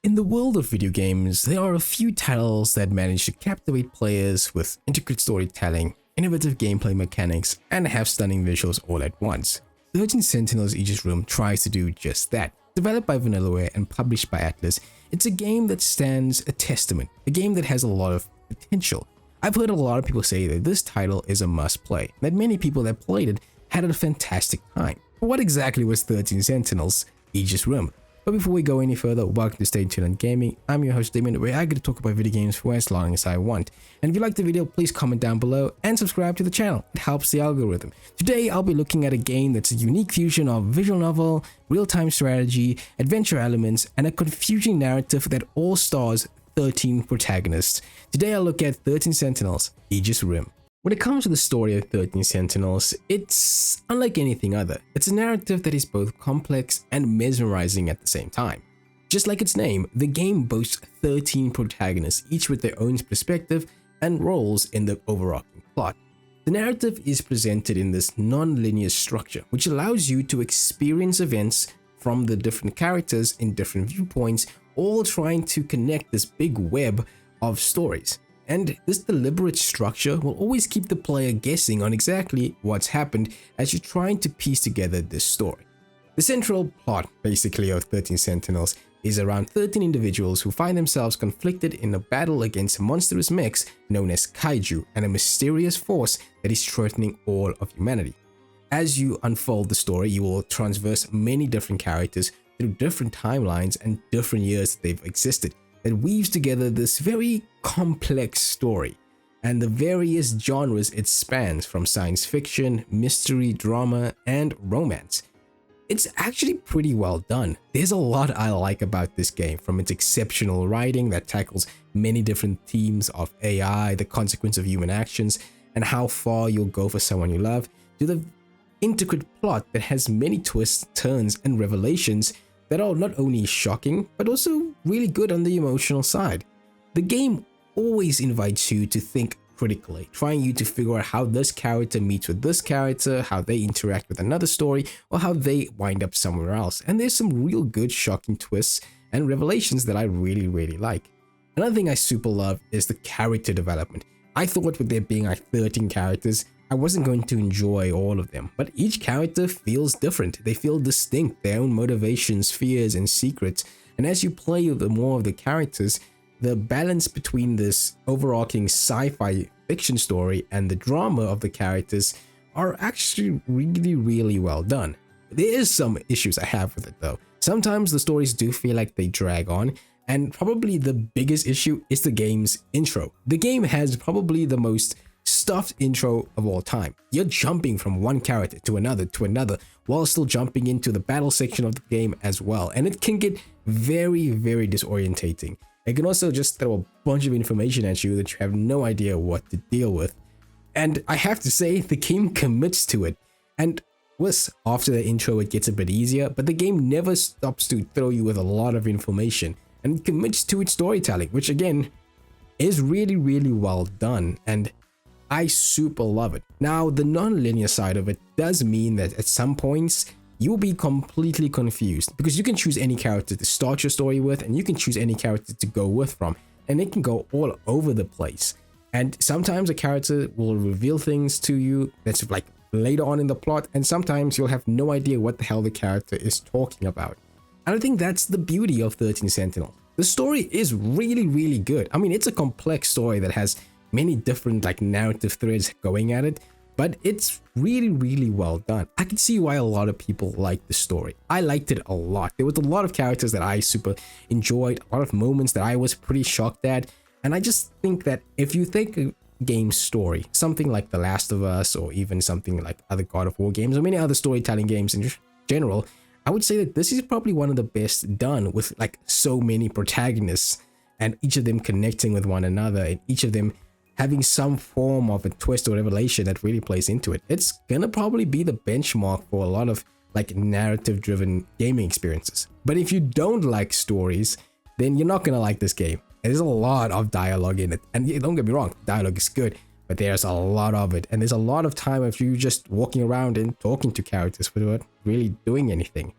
In the world of video games, there are a few titles that manage to captivate players with intricate storytelling, innovative gameplay mechanics, and have stunning visuals all at once. 13 Sentinels Aegis Rim tries to do just that. Developed by Vanillaware and published by Atlus, it's a game that stands a testament, a game that has a lot of potential. I've heard a lot of people say that this title is a must-play, that many people that played it had a fantastic time. But what exactly was 13 Sentinels Aegis Rim? But before we go any further, welcome to Stay Tuned on Gaming. I'm your host Damon, where I get to talk about video games for as long as I want. And if you like the video, please comment down below and subscribe to the channel. It helps the algorithm. Today, I'll be looking at a game that's a unique fusion of visual novel, real-time strategy, adventure elements, and a confusing narrative that all stars 13 protagonists. Today, I'll look at 13 Sentinels Aegis Rim. When it comes to the story of 13 Sentinels, it's unlike anything other. It's a narrative that is both complex and mesmerizing at the same time. Just like its name, the game boasts 13 protagonists, each with their own perspective and roles in the overarching plot. The narrative is presented in this non-linear structure, which allows you to experience events from the different characters in different viewpoints, all trying to connect this big web of stories. And this deliberate structure will always keep the player guessing on exactly what's happened as you're trying to piece together this story. The central plot, basically, of 13 Sentinels is around 13 individuals who find themselves conflicted in a battle against monstrous mechs known as Kaiju and a mysterious force that is threatening all of humanity. As you unfold the story, you will traverse many different characters through different timelines and different years that they've existed, that weaves together this very complex story and the various genres it spans, from science fiction, mystery, drama, and romance. It's actually pretty well done. There's a lot I like about this game, from its exceptional writing that tackles many different themes of AI, the consequence of human actions, and how far you'll go for someone you love, to the intricate plot that has many twists, turns, and revelations that are not only shocking, but also really good on the emotional side. The game always invites you to think critically, trying you to figure out how this character meets with this character, how they interact with another story, or how they wind up somewhere else. And there's some real good shocking twists and revelations that I really like. Another thing I super love is the character development. I thought with there being like 13 characters, I wasn't going to enjoy all of them, but each character feels different. They feel distinct, their own motivations, fears, and secrets. And as you play the more of the characters, the balance between this overarching sci-fi fiction story and the drama of the characters are actually really well done. There is some issues I have with it though. Sometimes the stories do feel like they drag on, and probably the biggest issue is the game's intro. The game has probably the most stuffed intro of all time. You're jumping from one character to another while still jumping into the battle section of the game as well, and it can get very disorientating. It can also just throw a bunch of information at you that you have no idea what to deal with. And I have to say, the game commits to it. And after the intro it gets a bit easier, but the game never stops to throw you with a lot of information, and it commits to its storytelling, which again is really well done, and I super love it. Now, the non-linear side of it does mean that at some points you'll be completely confused, because you can choose any character to start your story with, and you can choose any character to go with from, and it can go all over the place. And sometimes a character will reveal things to you that's like later on in the plot, and sometimes you'll have no idea what the hell the character is talking about. And I think that's the beauty of 13 Sentinels. The story is really good. I mean, it's a complex story that has many different like narrative threads going at it, but it's really well done. I can see why a lot of people like the story. I liked it a lot. There was a lot of characters that I super enjoyed, a lot of moments that I was pretty shocked at, and I just think that if you think a game story, something like The Last of Us, or even something like other God of War games, or many other storytelling games in general, I would say that this is probably one of the best done, with like so many protagonists and each of them connecting with one another, and each of them having some form of a twist or revelation that really plays into it. It's gonna probably be the benchmark for a lot of like narrative driven gaming experiences. But if you don't like stories, then you're not gonna like this game. There's a lot of dialogue in it, and don't get me wrong, dialogue is good, but there's a lot of it, and there's a lot of time of you just walking around and talking to characters without really doing anything.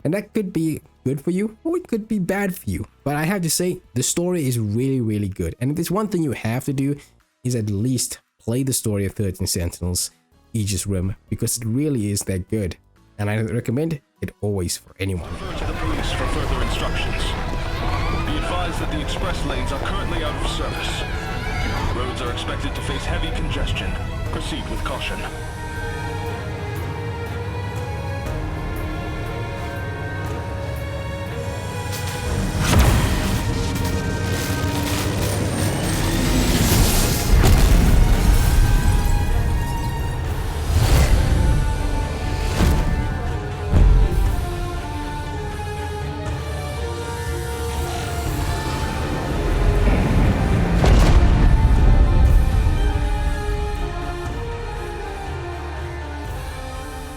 And that could be good for you or it could be bad for you. But I have to say, the story is really, really good. And if there's one thing you have to do is at least play the story of 13 Sentinels Aegis Rim, because it really is that good. And I recommend it always for anyone. Refer to the police for further instructions. Be advised that the express lanes are currently out of service. Roads are expected to face heavy congestion. Proceed with caution.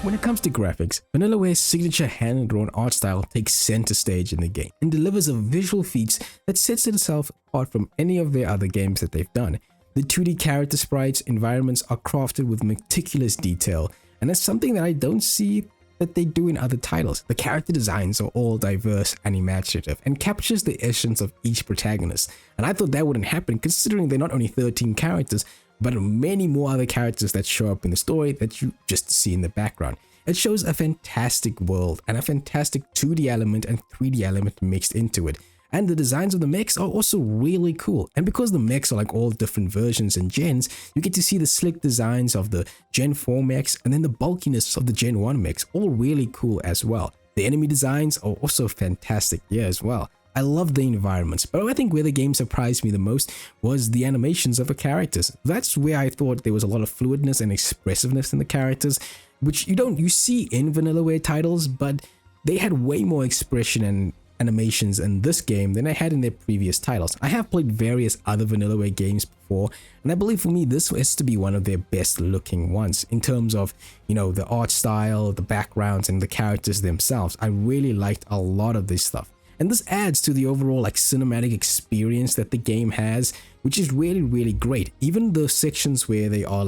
When it comes to graphics, Vanillaware's signature hand-drawn art style takes center stage in the game and delivers a visual feat that sets itself apart from any of their other games that they've done. The 2D character sprites environments are crafted with meticulous detail, and that's something that I don't see that they do in other titles. The character designs are all diverse and imaginative and captures the essence of each protagonist, and I thought that wouldn't happen considering they're not only 13 characters, but many more other characters that show up in the story that you just see in the background. It shows a fantastic world and a fantastic 2D element and 3D element mixed into it. And the designs of the mechs are also really cool. And because the mechs are like all different versions and gens, you get to see the slick designs of the Gen 4 mechs and then the bulkiness of the Gen 1 mechs, all really cool as well. The enemy designs are also fantastic here as well. I love the environments, but I think where the game surprised me the most was the animations of the characters. That's where I thought there was a lot of fluidness and expressiveness in the characters, which you see in Vanillaware titles, but they had way more expression and animations in this game than I had in their previous titles. I have played various other Vanillaware games before, and I believe for me this has to be one of their best looking ones in terms of, the art style, the backgrounds, and the characters themselves. I really liked a lot of this stuff. And this adds to the overall cinematic experience that the game has, which is really, really great. Even the sections where they are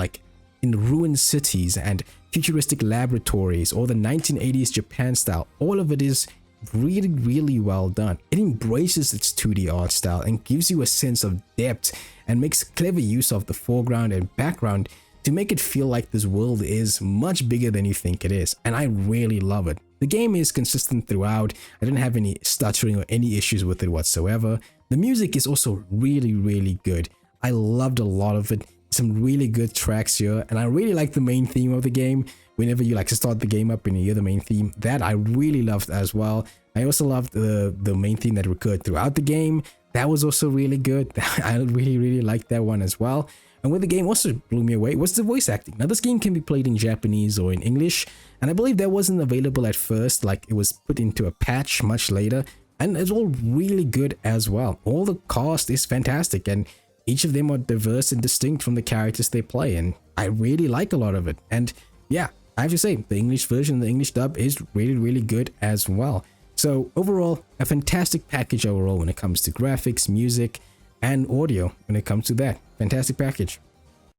in ruined cities and futuristic laboratories or the 1980s Japan style, all of it is really, really well done. It embraces its 2D art style and gives you a sense of depth and makes clever use of the foreground and background to make it feel like this world is much bigger than you think it is. And I really love it. The game is consistent throughout. I didn't have any stuttering or any issues with it whatsoever. The music is also really, really good. I loved a lot of it. Some really good tracks here, and I really like the main theme of the game. Whenever you to start the game up and you hear the main theme, that I really loved as well. I also loved the main theme that recurred throughout the game. That was also really good. I really, really liked that one as well. And where the game also blew me away was the voice acting. Now this game can be played in Japanese or in English, and I believe that wasn't available at first, it was put into a patch much later, and it's all really good as well. All the cast is fantastic, and each of them are diverse and distinct from the characters they play, and I really like a lot of it. And yeah, I have to say, the English version, the English dub is really, really good as well. So overall, a fantastic package overall when it comes to graphics, music, and audio when it comes to that. Fantastic package.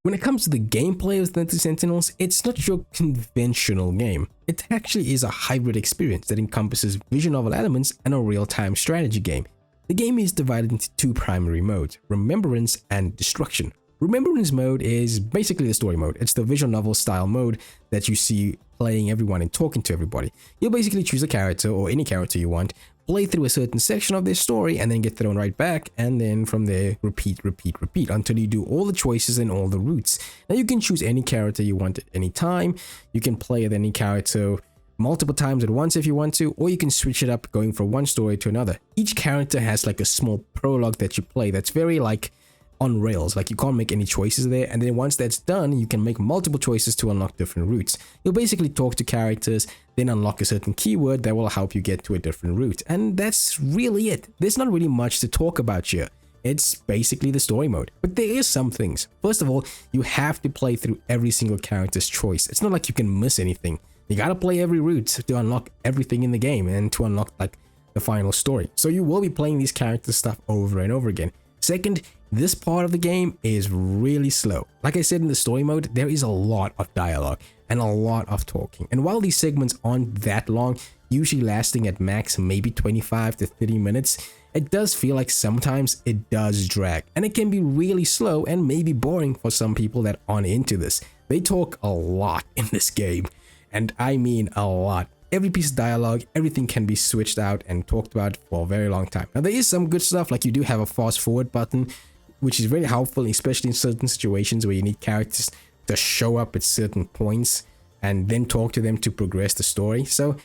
When it comes to the gameplay of 13 Sentinels, it's not your conventional game. It actually is a hybrid experience that encompasses visual novel elements and a real-time strategy game. The game is divided into two primary modes, Remembrance and Destruction. Remembrance mode is basically the story mode. It's the visual novel style mode that you see playing everyone and talking to everybody. You'll basically choose a character or any character you want, play through a certain section of their story, and then get thrown right back, and then from there repeat until you do all the choices and all the routes. Now you can choose any character you want at any time. You can play with any character multiple times at once if you want to, or you can switch it up going from one story to another. Each character has a small prologue that you play that's very on rails, you can't make any choices there, and then once that's done, you can make multiple choices to unlock different routes. You'll basically talk to characters, then unlock a certain keyword that will help you get to a different route, and that's really it. There's not really much to talk about here. It's basically the story mode, but there is some things. First of all, you have to play through every single character's choice. It's not like you can miss anything. You gotta play every route to unlock everything in the game and to unlock the final story. So you will be playing these character stuff over and over again. Second, this part of the game is really slow. Like I said, in the story mode, there is a lot of dialogue and a lot of talking. And while these segments aren't that long, usually lasting at max maybe 25 to 30 minutes, it does feel like sometimes it does drag, and it can be really slow and maybe boring for some people that aren't into this. They talk a lot in this game, and I mean a lot. Every piece of dialogue, everything can be switched out and talked about for a very long time. Now there is some good stuff, like you do have a fast forward button, which is very helpful, especially in certain situations where you need characters to show up at certain points and then talk to them to progress the story. So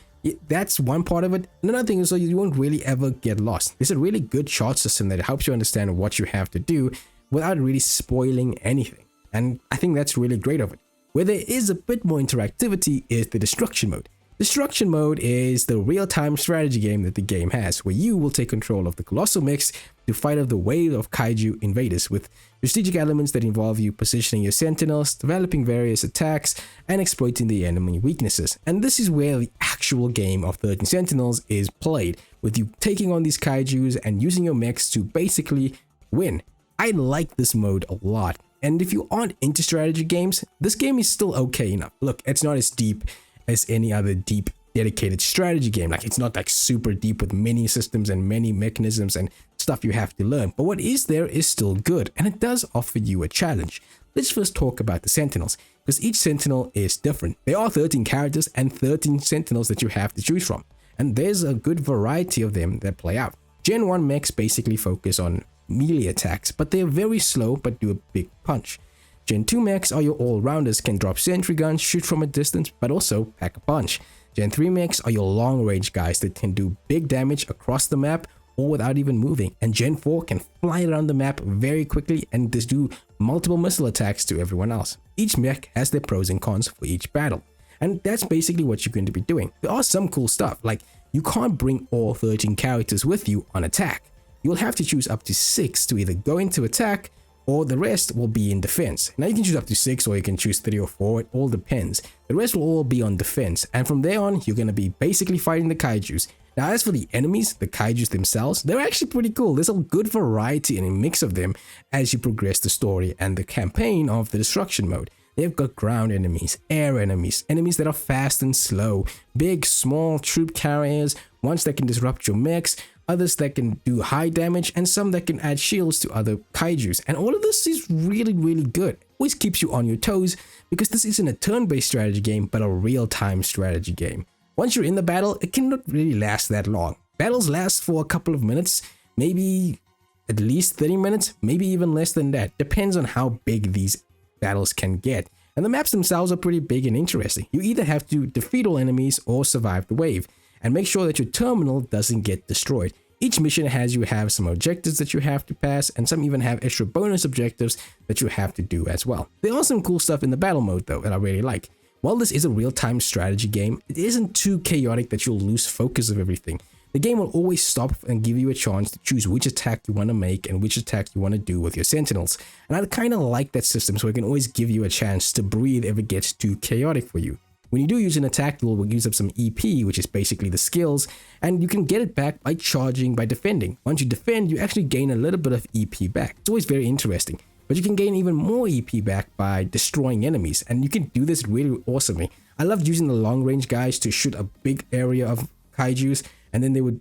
that's one part of it. Another thing is, so you won't really ever get lost. There's a really good chart system that helps you understand what you have to do without really spoiling anything. And I think that's really great of it. Where there is a bit more interactivity is the destruction mode. Destruction mode is the real-time strategy game that the game has, where you will take control of the colossal mechs to fight off the wave of kaiju invaders, with strategic elements that involve you positioning your sentinels, developing various attacks, and exploiting the enemy weaknesses. And this is where the actual game of 13 Sentinels is played, with you taking on these kaijus and using your mechs to basically win. I like this mode a lot, and if you aren't into strategy games, this game is still okay enough. Look, it's not as deep as any other deep dedicated strategy game. Like, it's not like super deep with many systems and many mechanisms and stuff you have to learn, but what is there is still good, and it does offer you a challenge. Let's first talk about the Sentinels, because each Sentinel is different. There are 13 characters and 13 Sentinels that you have to choose from, and there's a good variety of them that play out. Gen 1 mechs basically focus on melee attacks, but they're very slow but do a big punch. Gen 2 mechs are your all-rounders, can drop sentry guns, shoot from a distance, but also pack a punch. Gen 3 mechs are your long-range guys that can do big damage across the map or without even moving. And Gen 4 can fly around the map very quickly and just do multiple missile attacks to everyone else. Each mech has their pros and cons for each battle. And that's basically what you're going to be doing. There are some cool stuff, like you can't bring all 13 characters with you on attack. You'll have to choose up to 6 to either go into attack, or the rest will be in defense. Now you can choose up to 6, or you can choose 3 or 4, it all depends. The rest will all be on defense, and from there on you're going to be basically fighting the kaijus. Now as for the enemies, the kaijus themselves, they're actually pretty cool. There's a good variety and a mix of them as you progress the story and the campaign of the destruction mode. They've got ground enemies, air enemies, enemies that are fast and slow, big, small troop carriers, ones that can disrupt your mechs, others that can do high damage, and some that can add shields to other kaijus. And all of this is really, really good. Always keeps you on your toes, because this isn't a turn-based strategy game, but a real-time strategy game. Once you're in the battle, it cannot really last that long. Battles last for a couple of minutes, maybe at least 30 minutes, maybe even less than that. Depends on how big these battles can get. And the maps themselves are pretty big and interesting. You either have to defeat all enemies or survive the wave, and make sure that your terminal doesn't get destroyed. Each mission has you have some objectives that you have to pass, and some even have extra bonus objectives that you have to do as well. There are some cool stuff in the battle mode though that I really like. While this is a real-time strategy game, it isn't too chaotic that you'll lose focus of everything. The game will always stop and give you a chance to choose which attack you want to make and which attack you want to do with your sentinels. And I kind of like that system, so it can always give you a chance to breathe if it gets too chaotic for you. When you do use an attack, you'll use up some EP, which is basically the skills, and you can get it back by charging, by defending. Once you defend, you actually gain a little bit of EP back. It's always very interesting. But you can gain even more EP back by destroying enemies, and you can do this really awesomely. I loved using the long range guys to shoot a big area of kaijus, and then they would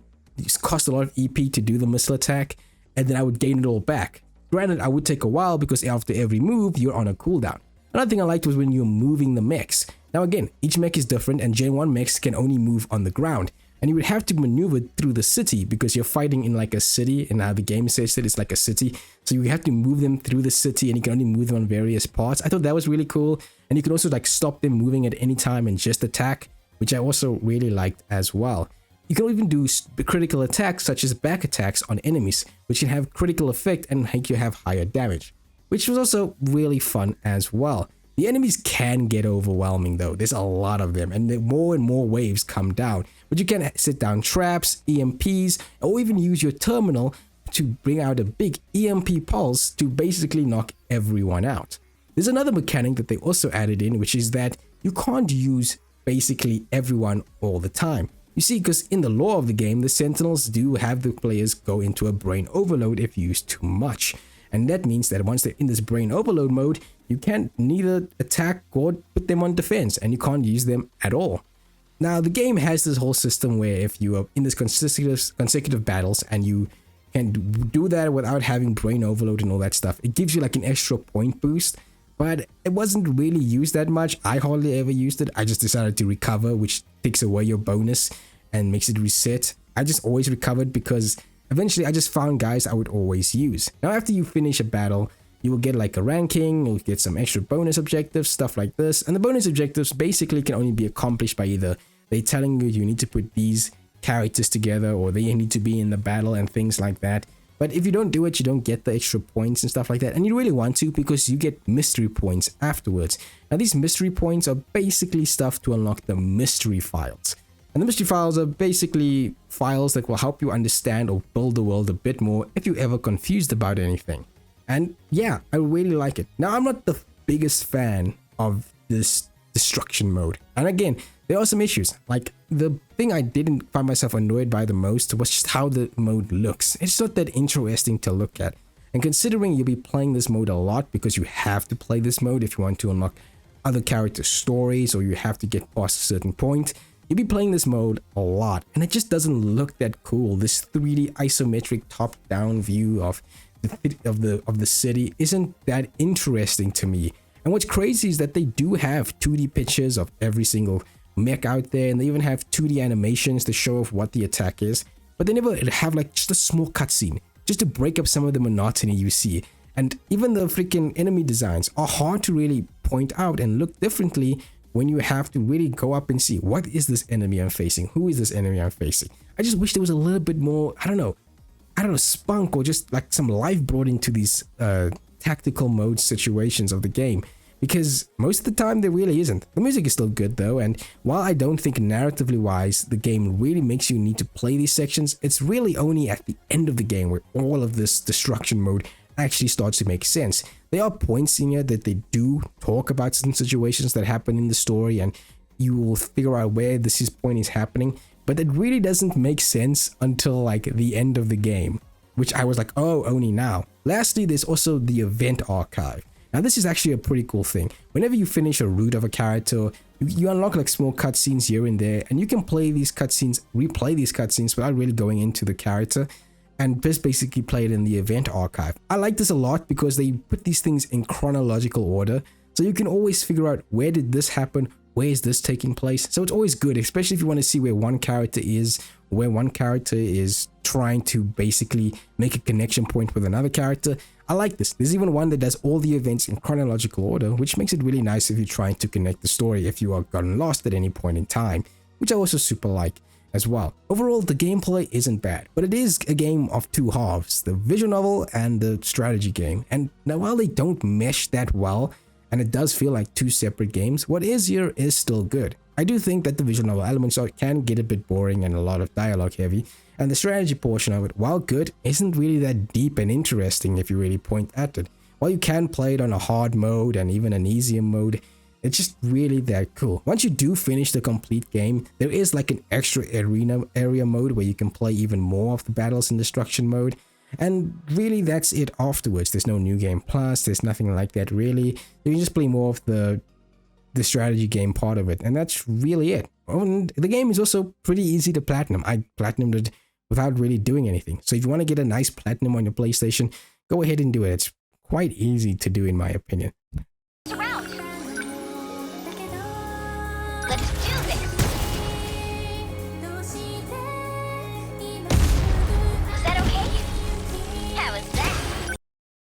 cost a lot of EP to do the missile attack, and then I would gain it all back. Granted, I would take a while because after every move, you're on a cooldown. Another thing I liked was when you're moving the mechs. Now again, each mech is different, and Gen 1 mechs can only move on the ground. And you would have to maneuver through the city because you're fighting in like a city, and how the game says that it's like a city. So you have to move them through the city, and you can only move them on various parts. I thought that was really cool. And you can also like stop them moving at any time and just attack, which I also really liked as well. You can even do critical attacks such as back attacks on enemies, which can have critical effect and make you have higher damage, which was also really fun as well. The enemies can get overwhelming though. There's a lot of them, and more and more waves come down. But you can set down traps, EMPs, or even use your terminal to bring out a big EMP pulse to basically knock everyone out. There's another mechanic that they also added in, which is that you can't use basically everyone all the time. You see, because in the lore of the game, the Sentinels do have the players go into a brain overload if used too much. And that means that once they're in this brain overload mode, you can't neither attack or put them on defense, and you can't use them at all. Now, the game has this whole system where if you are in this consecutive battles and you can do that without having brain overload and all that stuff, it gives you like an extra point boost, but it wasn't really used that much. I hardly ever used it. I just decided to recover, which takes away your bonus and makes it reset. I just always recovered because eventually I just found guys I would always use. Now, after you finish a battle, you will get like a ranking, you'll get some extra bonus objectives, stuff like this. And the bonus objectives basically can only be accomplished by either they telling you need to put these characters together or they need to be in the battle and things like that. But if you don't do it, you don't get the extra points and stuff like that. And you really want to because you get mystery points afterwards. Now, these mystery points are basically stuff to unlock the mystery files. And the mystery files are basically files that will help you understand or build the world a bit more if you're ever confused about anything. And yeah, I really like it. Now, I'm not the biggest fan of this destruction mode. And again, there are some issues. Like, the thing I didn't find myself annoyed by the most was just how the mode looks. It's not that interesting to look at. And considering you'll be playing this mode a lot because you have to play this mode if you want to unlock other character stories or you have to get past a certain point, you'll be playing this mode a lot. And it just doesn't look that cool. This 3D isometric top-down view of the city isn't that interesting to me. And what's crazy is that they do have 2D pictures of every single mech out there, and they even have 2D animations to show off what the attack is, but they never have like just a small cutscene just to break up some of the monotony you see. And even the freaking enemy designs are hard to really point out and look differently when you have to really go up and see what is this enemy I'm facing, who is this enemy I'm facing. I just wish there was a little bit more, I don't know, spunk or just like some life brought into these tactical mode situations of the game, because most of the time there really isn't. The music is still good though, and while I don't think narratively wise the game really makes you need to play these sections, it's really only at the end of the game where all of this destruction mode actually starts to make sense. There are points in here that they do talk about certain situations that happen in the story, and you will figure out where this point is happening, but it really doesn't make sense until like the end of the game, which I was like, oh, only now. Lastly, there's also the event archive. Now, this is actually a pretty cool thing. Whenever you finish a route of a character, you unlock like small cutscenes here and there, and you can play these cutscenes, replay these cutscenes without really going into the character, and just basically play it in the event archive. I like this a lot because they put these things in chronological order, so you can always figure out where did this happen, where is this taking place. So it's always good, especially if you want to see where one character is, where one character is trying to basically make a connection point with another character. I like this. There's even one that does all the events in chronological order, which makes it really nice if you're trying to connect the story if you are gotten lost at any point in time, which I also super like as well. Overall, the gameplay isn't bad, but it is a game of two halves, the visual novel and the strategy game. And now, while they don't mesh that well, and it does feel like two separate games, what is here is still good. I do think that the visual novel elements can get a bit boring and a lot of dialogue heavy, and the strategy portion of it, while good, isn't really that deep and interesting if you really point at it. While you can play it on a hard mode and even an easier mode, it's just really that cool. Once you do finish the complete game, there is like an extra area mode where you can play even more of the battles in destruction mode. And really that's it afterwards. There's no new game plus, there's nothing like that really. You can just play more of the strategy game part of it, and that's really it. And the game is also pretty easy to platinum. I platinumed it without really doing anything. So if you want to get a nice platinum on your PlayStation, go ahead and do it. It's quite easy to do in my opinion. Let's do this. Was that okay? How was that?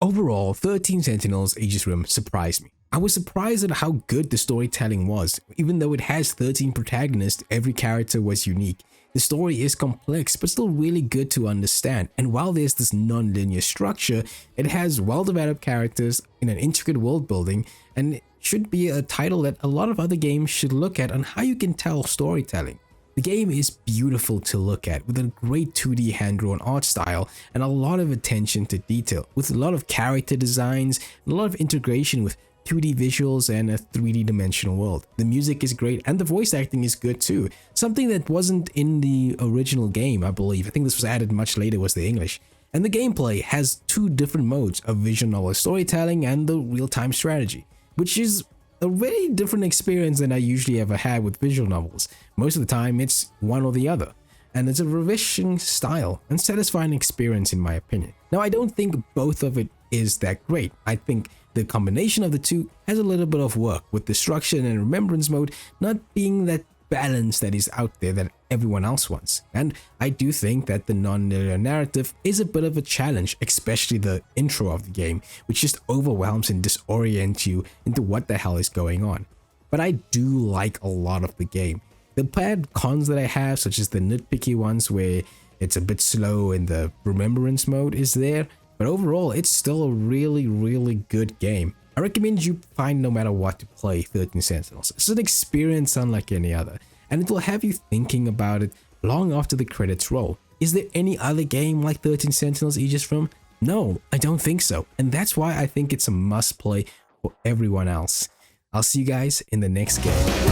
Overall, 13 Sentinels Aegis Rim surprised me. I was surprised at how good the storytelling was. Even though it has 13 protagonists, every character was unique. The story is complex, but still really good to understand. And while there's this non-linear structure, it has well-developed characters in an intricate world building, and it should be a title that a lot of other games should look at on how you can tell storytelling. The game is beautiful to look at, with a great 2D hand-drawn art style and a lot of attention to detail, with a lot of character designs and a lot of integration with 2D visuals and a 3D dimensional world. The music is great and the voice acting is good too, something that wasn't in the original game, I believe. I think this was added much later, was the English. And the gameplay has two different modes of visual novel storytelling and the real-time strategy, which is a very different experience than I usually ever had with visual novels. Most of the time, it's one or the other. And it's a refreshing style and satisfying experience in my opinion. Now, I don't think both of it is that great. I think the combination of the two has a little bit of work, with destruction and remembrance mode not being that balance that is out there that everyone else wants. And I do think that the non-linear narrative is a bit of a challenge, especially the intro of the game, which just overwhelms and disorients you into what the hell is going on. But I do like a lot of the game. The bad cons that I have, such as the nitpicky ones where it's a bit slow and the remembrance mode is there, but overall it's still a really good game. I recommend you find no matter what to play 13 Sentinels. It's an experience unlike any other, and it will have you thinking about it long after the credits roll. Is there any other game like 13 Sentinels Aegis Rim? No, I don't think so, and that's why I think it's a must play for everyone else. I'll see you guys in the next game.